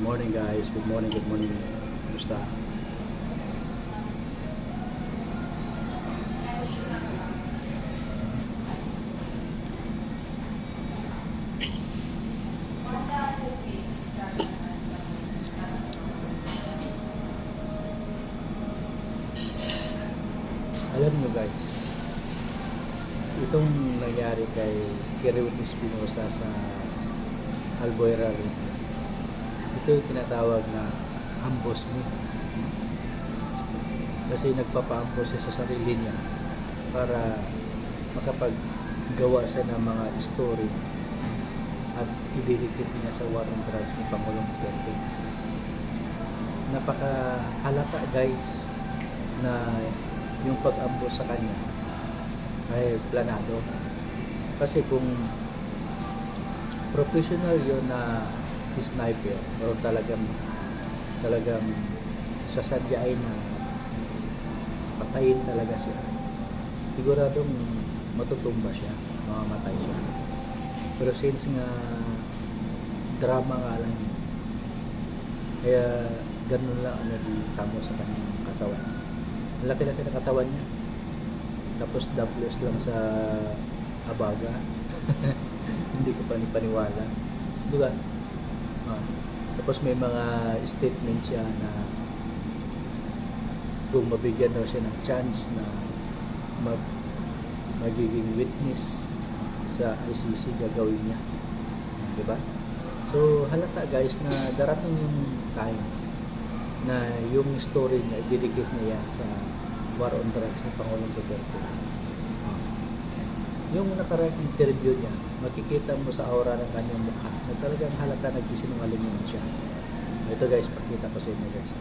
morning guys, good morning, good morning. Kumusta? Alam nyo guys, itong nangyari kay Kirwin Espinosa sa Albuera rin, ito yung tinatawag na ambos mo. Kasi nagpapaambos siya sa sarili niya para makapaggawa siya ng mga story at ididikit niya sa war on drugs ni Pangulong Duterte. Napakahalata guys na yung pag-ambos sa kanya ay planado. Kasi kung professional yun na sniper o talagang sasadyain na patayin talaga siya, siguradong matutumba siya, mamamatay siya. Pero since nga drama nga lang yun, kaya ganun lang ang nagtamo sa kanyang katawan. Laki-laki na katawan niya, tapos doubles lang sa abaga. Hindi ko paniwala, di ba? Tapos may mga statement siya na kung mabigyan daw siya ng chance na magiging witness sa ICC, gagawin niya, di ba? So halata guys na darating yung time na yung story niya ididikit niya yan sa war on drugs ng Pangulong Duterte. Yung nakaraang interview niya, makikita mo sa aura ng kanyang mukha na talagang halata nagsisinungaling naman siya. Ito guys, pakita ko sa inyo guys.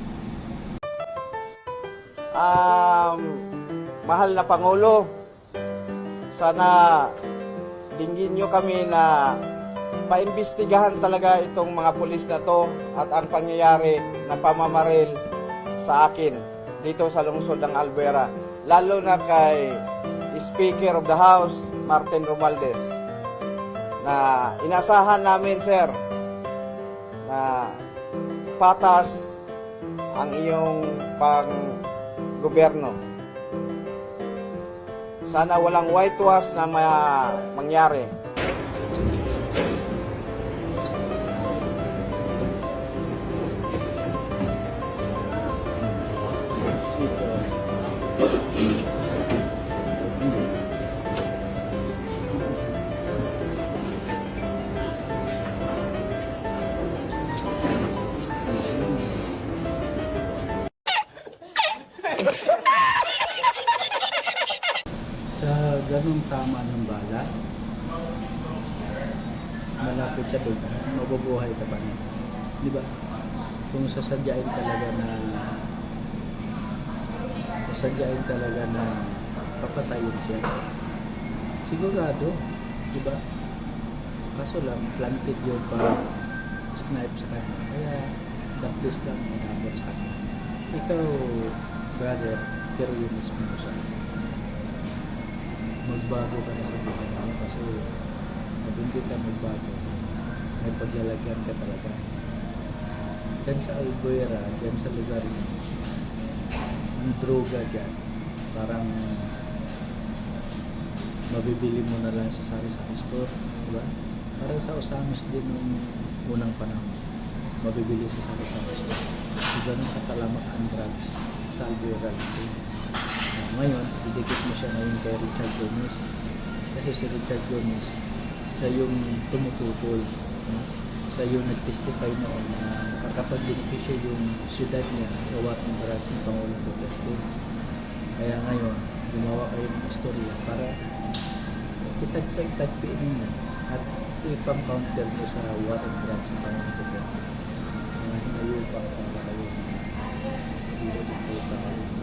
Mahal na Pangulo, sana dinggin nyo kami na paimbestigahan talaga itong mga pulis na to at ang pangyayari na pamamaril sa akin dito sa lungsod ng Albuera, lalo na kay Speaker of the House Martin Romualdez, na inasahan namin sir na patas ang iyong pang-gobyerno. Sana walang whitewash na mangyari. Sa ganung tama ng bala, malapit sa dugo, mabubuhay ka pa niya, di ba? Kung sasadyain talaga na papatayin siya, sigurado, di ba? Kaso lang planted yung snipe sa kanya, kaya baptist lang magabot sa kanya. Ikaw, brother Kirwin Espinosa, magbago ka na sa buhay mo kasi pag hindi ka magbago, may paglalagyan ka talaga. Dyan sa Albuera, dyan sa lugar niyo, ang droga dyan, parang mabibili mo na lang sa sari-sari store, diba? Parang sa Osamis din nung unang panahon, mabibili sa sari-sari store. So, ganun katalamak ang drugs sa Albuera. Ngayon, didikit mo siya ngayon kay Richard Gomez. Kasi si Richard Gomez, siya yung tumututol. Siya yung nag-testify noon na nakakapag-beneficio yung siyudad niya sa war on drugs ng Pangulong Duterte. Kaya ngayon, gumawa kayo ng istorya para itagpiin ninyo at ipang-counter mo sa war on drugs ng Pangulong Duterte. Ngayon pa para kayo hindi ito